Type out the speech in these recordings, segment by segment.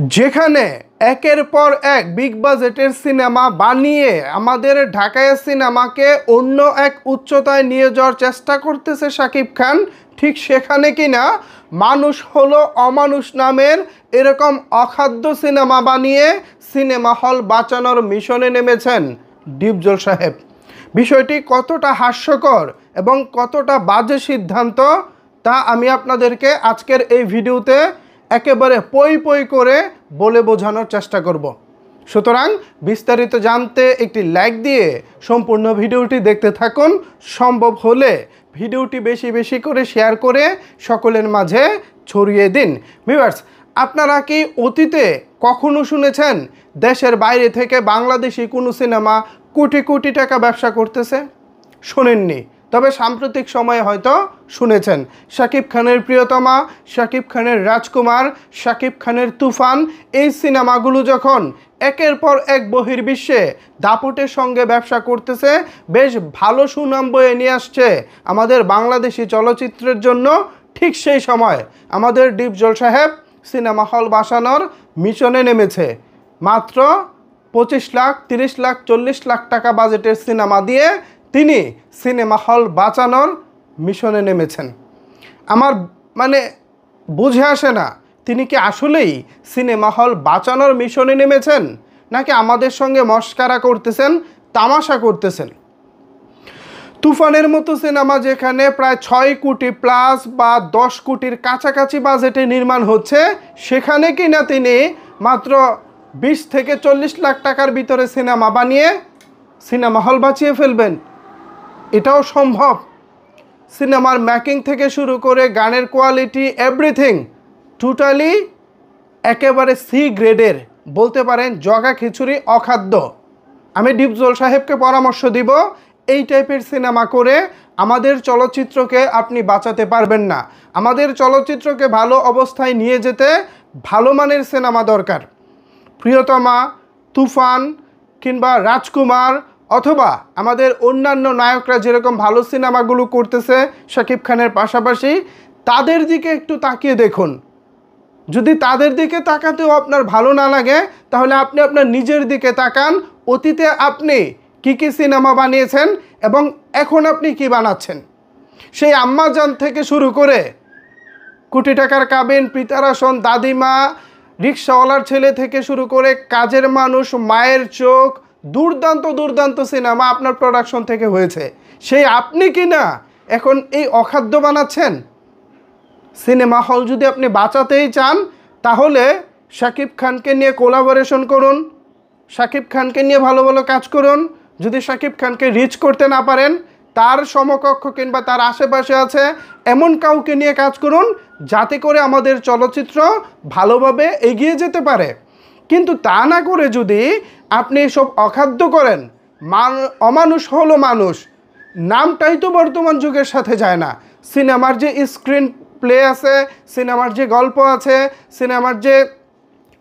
যেখানে একের পর এক বিগ বাজেটের সিনেমা বানিয়ে আমাদের ঢাকায় সিনেমাকে অন্য এক উচ্চতায় নিয়ে যাওয়ার চেষ্টা করতেছে শাকিব খান, ঠিক সেখানে কিনা মানুষ হলো অমানুষ নামের এরকম অখাদ্য সিনেমা বানিয়ে সিনেমা হল বাঁচানোর মিশনে নেমেছেন ডিপজল সাহেব। বিষয়টি কতটা হাস্যকর এবং কতটা বাজে সিদ্ধান্ত তা আমি আপনাদেরকে আজকের এই ভিডিওতে একেবারে পই পই করে বলে বোঝানোর চেষ্টা করব। সুতরাং বিস্তারিত জানতে একটি লাইক দিয়ে সম্পূর্ণ ভিডিওটি দেখতে থাকুন। সম্ভব হলে ভিডিওটি বেশি বেশি করে শেয়ার করে সকলের মাঝে ছড়িয়ে দিন। ভিউয়ার্স, আপনারা কি অতীতে কখনো শুনেছেন দেশের বাইরে থেকে বাংলাদেশি কোনো সিনেমা কোটি কোটি টাকা ব্যবসা করতেছে? শোনেননি, তবে সাম্প্রতিক সময়ে হয়তো শুনেছেন। শাকিব খানের প্রিয়তমা, শাকিব খানের রাজকুমার, শাকিব খানের তুফান, এই সিনেমাগুলো যখন একের পর এক বহির্বিশ্বে দাপটের সঙ্গে ব্যবসা করতেছে, বেশ ভালো সুনাম বয়ে নিয়ে আসছে আমাদের বাংলাদেশি চলচ্চিত্রের জন্য, ঠিক সেই সময় আমাদের ডিপজল সাহেব সিনেমা হল বাসানোর মিশনে নেমেছে। মাত্র 25 লাখ, 30 লাখ, 40 লাখ টাকা বাজেটের সিনেমা দিয়ে তিনি সিনেমা হল বাঁচানোর মিশনে নেমেছেন। আমার বুঝে আসে না, তিনি কি আসলেই সিনেমা হল বাঁচানোর মিশনে নেমেছেন নাকি আমাদের সঙ্গে মস্কারা করতেছেন, তামাশা করতেছেন। তুফানের মতো সিনেমা যেখানে প্রায় 6 কোটি প্লাস বা 10 কোটির কাছাকাছি বাজেটে নির্মাণ হচ্ছে, সেখানে কিনা তিনি মাত্র 20 থেকে 40 লাখ টাকার ভিতরে সিনেমা বানিয়ে সিনেমা হল বাঁচিয়ে ফেলবেন। এটাও সম্ভব? সিনেমার মেকিং থেকে শুরু করে গানের কোয়ালিটি, এভরিথিং টোটালি একেবারে সি গ্রেডের, বলতে পারেন জগা খিচুড়ি, অখাদ্য। আমি ডিপজল সাহেবকে পরামর্শ দিব, এই টাইপের সিনেমা করে আমাদের চলচ্চিত্রকে আপনি বাঁচাতে পারবেন না। আমাদের চলচ্চিত্রকে ভালো অবস্থায় নিয়ে যেতে ভালো মানের সিনেমা দরকার। প্রিয়তমা, তুফান কিংবা রাজকুমার অথবা আমাদের অন্যান্য নায়করা যেরকম ভালো সিনেমাগুলো করতেছে শাকিব খানের পাশাপাশি, তাদের দিকে একটু তাকিয়ে দেখুন। যদি তাদের দিকে তাকাতেও আপনার ভালো না লাগে, তাহলে আপনি আপনার নিজের দিকে তাকান। অতীতে আপনি কি কি সিনেমা বানিয়েছেন এবং এখন আপনি কি বানাচ্ছেন। সেই আম্মাজান থেকে শুরু করে কোটি টাকার কাবিন, পিতারাসন, দাদিমা, রিক্সাওয়ালার ছেলে থেকে শুরু করে কাজের মানুষ, মায়ের চোখ, দুর্দান্ত দুর্দান্ত সিনেমা আপনার প্রোডাকশন থেকে হয়েছে। সেই আপনি কি না এখন এই অখাদ্য বানাচ্ছেন? সিনেমা হল যদি আপনি বাঁচাতেই চান, তাহলে শাকিব খানকে নিয়ে কোলাবোরেশন করুন, শাকিব খানকে নিয়ে ভালো ভালো কাজ করুন। যদি শাকিব খানকে রিচ করতে না পারেন, তার সমকক্ষ কিংবা তার আশেপাশে আছে এমন কাউকে নিয়ে কাজ করুন, যাতে করে আমাদের চলচ্চিত্র ভালোভাবে এগিয়ে যেতে পারে। কিন্তু তা না করে যদি আপনি এসব অখাদ্য করেন, অমানুষ হলো মানুষ নামটাই তো বর্তমান যুগের সাথে যায় না। সিনেমার যে স্ক্রিন প্লে আছে, সিনেমার যে গল্প আছে, সিনেমার যে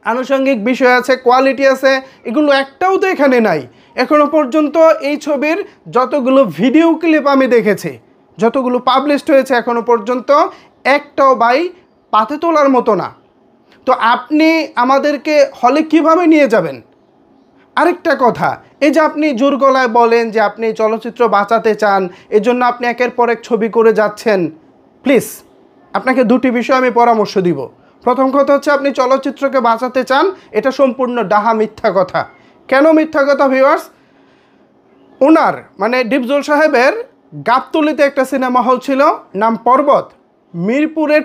আনুষঙ্গিক বিষয় আছে, কোয়ালিটি আছে, এগুলো একটাও তো এখানে নাই। এখনো পর্যন্ত এই ছবির যতগুলো ভিডিও ক্লিপ আমি দেখেছি, যতগুলো পাবলিশড হয়েছে, এখনো পর্যন্ত একটাও পাতে তোলার মতো না। তো আপনি আমাদেরকে হলে কিভাবে নিয়ে যাবেন? আরেকটা কথা, এই যে আপনি জোর গলায় বলেন যে আপনি চলচ্চিত্র বাঁচাতে চান, এজন্য আপনি একের পর এক ছবি করে যাচ্ছেন, প্লিজ আপনাকে দুটি বিষয় আমি পরামর্শ দিব। প্রথম কথা হচ্ছে, আপনি চলচ্চিত্রকে বাঁচাতে চান, এটা সম্পূর্ণ ডাহা মিথ্যা কথা। কেন মিথ্যা কথা ভিউয়ার্স? ওনার ডিপজল সাহেবের গাবতলীতে একটা সিনেমা হল ছিল, নাম পর্বত। মিরপুরের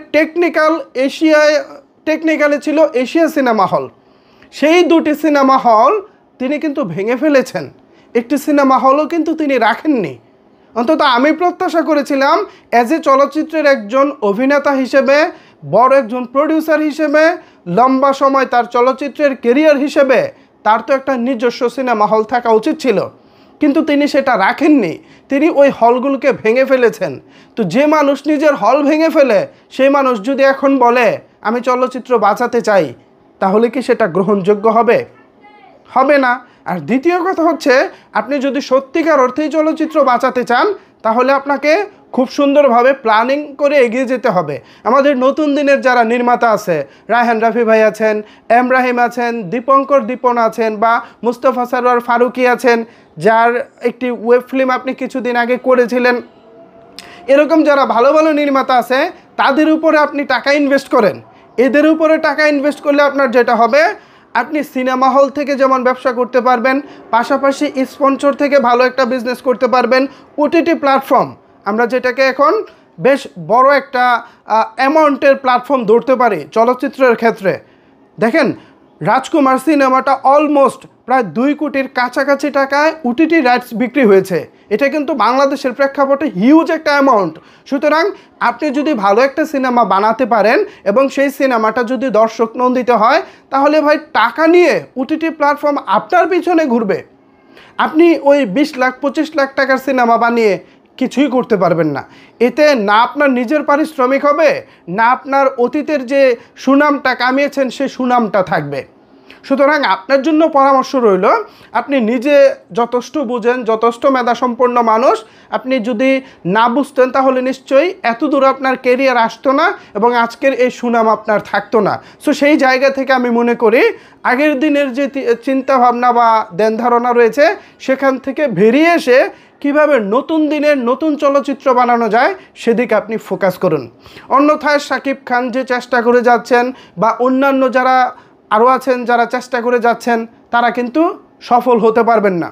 টেকনিক্যালে ছিল এশিয়া সিনেমা হল। সেই দুটি সিনেমা হল তিনি কিন্তু ভেঙে ফেলেছেন। একটি সিনেমা হলও কিন্তু তিনি রাখেননি। অন্তত আমি প্রত্যাশা করেছিলাম অ্যাজ এ চলচ্চিত্রের একজন অভিনেতা হিসেবে, বড় একজন প্রডিউসার হিসেবে, লম্বা সময় তার চলচ্চিত্রের কেরিয়ার হিসেবে তার তো একটা নিজস্ব সিনেমা হল থাকা উচিত ছিল, কিন্তু তিনি সেটা রাখেননি। তিনি ওই হলগুলোকে ভেঙে ফেলেছেন। তো যে মানুষ নিজের হল ভেঙে ফেলে, সেই মানুষ যদি এখন বলে আমি চলচ্চিত্র বাঁচাতে চাই, তাহলে কি সেটা গ্রহণযোগ্য হবে? হবে না। আর দ্বিতীয় কথা হচ্ছে, আপনি যদি সত্যিকার অর্থেই চলচ্চিত্র বাঁচাতে চান, তাহলে আপনাকে খুব সুন্দরভাবে প্ল্যানিং করে এগিয়ে যেতে হবে। আমাদের নতুন দিনের যারা নির্মাতা আছে, রায়হান রাফি ভাই আছেন, এম রাহিম আছেন, দীপঙ্কর দীপন আছেন, বা মুস্তফা সরওয়ার ফারুকি আছেন, যার একটি ওয়েব ফিল্ম আপনি কিছুদিন আগে করেছিলেন, এরকম যারা ভালো ভালো নির্মাতা আছে তাদের উপরে আপনি টাকা ইনভেস্ট করেন। এদের উপরে টাকা ইনভেস্ট করলে আপনার যেটা হবে, আপনি সিনেমা হল থেকে যেমন ব্যবসা করতে পারবেন, পাশাপাশি স্পন্সর থেকে ভালো একটা বিজনেস করতে পারবেন। ওটিটি প্ল্যাটফর্ম, আমরা যেটাকে এখন বেশ বড় একটা অ্যামাউন্টের প্ল্যাটফর্ম ধরতে পারি চলচ্চিত্রের ক্ষেত্রে। দেখেন, রাজকুমার সিনেমাটা অলমোস্ট প্রায় 2 কোটির কাছাকাছি টাকায় ওটিটি রাইটস বিক্রি হয়েছে। এটা কিন্তু বাংলাদেশের প্রেক্ষাপটে হিউজ একটা অ্যামাউন্ট। সুতরাং আপনি যদি ভালো একটা সিনেমা বানাতে পারেন এবং সেই সিনেমাটা যদি দর্শক নন্দিত হয়, তাহলে ভাই টাকা নিয়ে ওটিটি প্ল্যাটফর্ম আপনার পিছনে ঘুরবে। আপনি ওই 20 লাখ 25 লাখ টাকার সিনেমা বানিয়ে কিছুই করতে পারবেন না। এতে না আপনার নিজের পারিশ্রমিক হবে, না আপনার অতীতের যে সুনামটা কামিয়েছেন সে সুনামটা থাকবে। সুতরাং আপনার জন্য পরামর্শ রইল, আপনি নিজে যথেষ্ট বুঝেন, যথেষ্ট মেধাসম্পন্ন মানুষ, আপনি যদি না বুঝতেন তাহলে নিশ্চয়ই এত দূর আপনার কেরিয়ার আসতো না এবং আজকের এই সুনাম আপনার থাকতো না। সো সেই জায়গা থেকে আমি মনে করি আগের দিনের যে চিন্তাভাবনা বা ধ্যান ধারণা রয়েছে সেখান থেকে বেরিয়ে এসে কীভাবে নতুন দিনের নতুন চলচ্চিত্র বানানো যায় সেদিকে আপনি ফোকাস করুন। অন্যথায় শাকিব খান যে চেষ্টা করে যাচ্ছেন বা অন্যান্য যারা আরও আছেন যারা চেষ্টা করে যাচ্ছেন, তারা কিন্তু সফল হতে পারবেন না।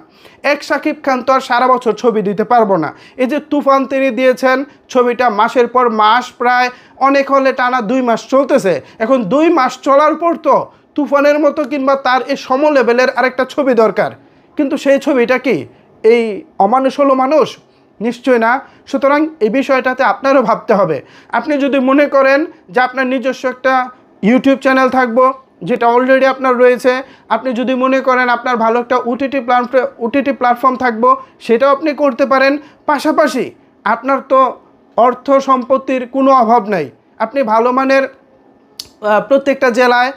এক শাকিব খান তো আর সারা বছর ছবি দিতে পারবো না। এই যে তুফান তিনি দিয়েছেন, ছবিটা মাসের পর মাস, প্রায় অনেক হলে টানা 2 মাস চলতেছে। এখন 2 মাস চলার পর তো তুফানের মতো কিংবা তার এই সম লেভেলের আরেকটা ছবি দরকার, কিন্তু সেই ছবিটা কি এই অমানুষ হলো মানুষ? নিশ্চয় না। সুতরাং এই বিষয়টাতে আপনারও ভাবতে হবে। আপনি যদি মনে করেন যে আপনার নিজস্ব একটা ইউটিউব চ্যানেল থাকবো, যেটা অলরেডি আপনার রয়েছে, আপনি যদি মনে করেন আপনার ভালো একটা ওটিটি প্ল্যাটফর্ম থাকবো, সেটাও আপনি করতে পারেন। পাশাপাশি আপনার তো অর্থ সম্পত্তির কোনো অভাব নাই, আপনি ভালো মানের প্রত্যেকটা জেলায়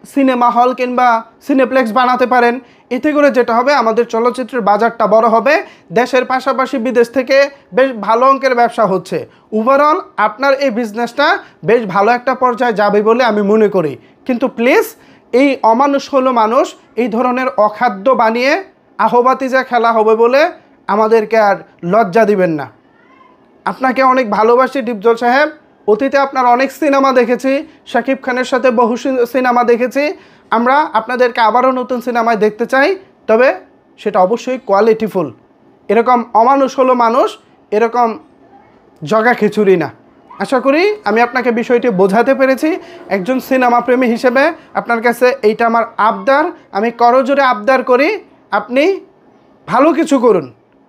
সিনেমা হল কিংবা সিনেপ্লেক্স বানাতে পারেন। এতে করে যেটা হবে, আমাদের চলচ্চিত্রের বাজারটা বড় হবে, দেশের পাশাপাশি বিদেশ থেকে বেশ ভালো অঙ্কের ব্যবসা হচ্ছে। ওভারঅল আপনার এই বিজনেসটা বেশ ভালো একটা পর্যায়ে যাবে বলে আমি মনে করি। কিন্তু প্লিজ এই অমানুষ হলো মানুষ এই ধরনের অখাদ্য বানিয়ে আহবাতিজা খেলা হবে বলে আমাদেরকে আর লজ্জা দিবেন না। আপনাকে অনেক ভালোবাসি ডিপজল সাহেব। অতীতে আপনার অনেক সিনেমা দেখেছি, শাকিব খানের সাথে বহু সিনেমা দেখেছি। আমরা আপনাদেরকে আবারও নতুন সিনেমায় দেখতে চাই, তবে সেটা অবশ্যই কোয়ালিটিফুল। এরকম অমানুষ হলো মানুষ, এরকম জগা খিচুড়ি না। আশা করি আমি আপনাকে বিষয়টি বোঝাতে পেরেছি। একজন সিনেমা প্রেমী হিসেবে আপনার কাছে এইটা আমার আবদার, আমি করজোরে আবদার করি, আপনি ভালো কিছু করুন।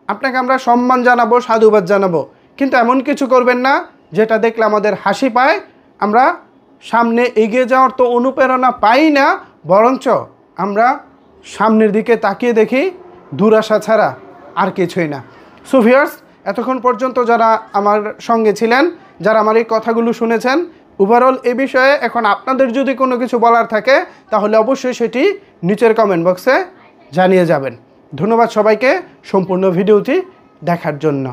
আপনাকে আমরা সম্মান জানাবো, সাধুবাদ জানাবো, কিন্তু এমন কিছু করবেন না যেটা দেখলে আমাদের হাসি পায়, আমরা সামনে এগিয়ে যাওয়ার তো অনুপ্রেরণা পাই না, বরঞ্চ আমরা সামনের দিকে তাকিয়ে দেখি দুরাশা ছাড়া আর কিছুই না। সো ভিউয়ার্স, এতক্ষণ পর্যন্ত যারা আমার সঙ্গে ছিলেন, যারা আমার এই কথাগুলো শুনেছেন, ওভারঅল এ বিষয়ে এখন আপনাদের যদি কোনো কিছু বলার থাকে তাহলে অবশ্যই সেটি নিচের কমেন্ট বক্সে জানিয়ে যাবেন। ধন্যবাদ সবাইকে সম্পূর্ণ ভিডিওটি দেখার জন্য।